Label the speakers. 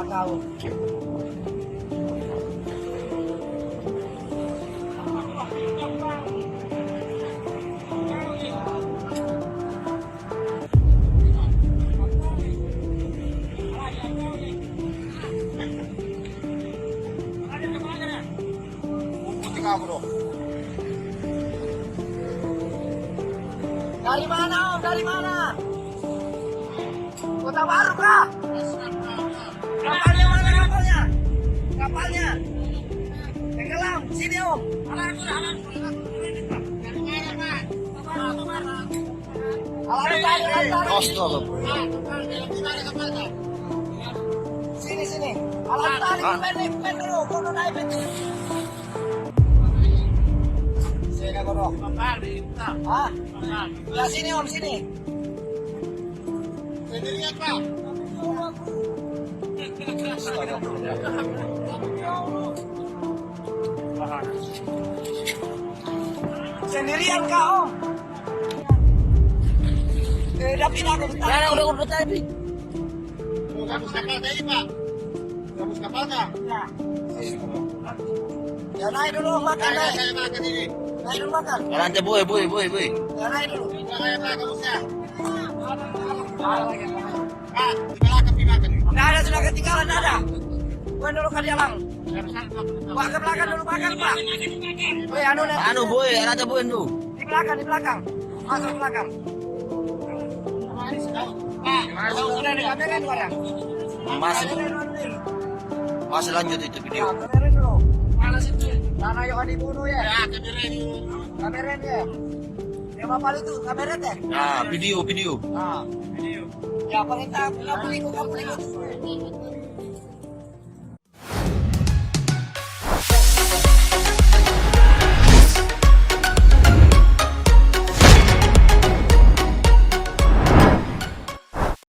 Speaker 1: Kau. Dari mana Om? Dari mana? Kota Baru kah? Kapalnya mana kapalnya? Kapalnya? Tenggelam, sini Om. Sini sini. Alat tali pendek dulu, kono naik pendek. Sini kono. Ah? Ya sini Om, sini. Sendirian Pak. Sendirian kah Om? Udah pindah ke hutan. Ya, udah tadi. Gabus kapal tadi Pak. Gabus kapal kah? Ya. Ya naik dulu makan naik. Saya makan ini. Naik dulu makan.
Speaker 2: Nanti boy.
Speaker 1: Ya naik dulu.
Speaker 2: Kayak Pak gabusnya.
Speaker 1: Pak, di belakang makan. Nggak ada, sudah ketinggalan ada. Bukan dulu ke dalam. Pak ke belakang dulu makan Pak. Boy
Speaker 2: Anu boy, ada boy tu.
Speaker 1: Di belakang. Masuk belakang. Pak, sudah di kamera dua ya?
Speaker 2: Masih lanjut itu video.
Speaker 1: Kamera dulu. Malas itu. Karena yang dibunuh ya. Ya, kamera ya. Yang apa itu kamera teh?
Speaker 2: Nah, video.
Speaker 1: Nah, video. Ya perintah kamu ikut.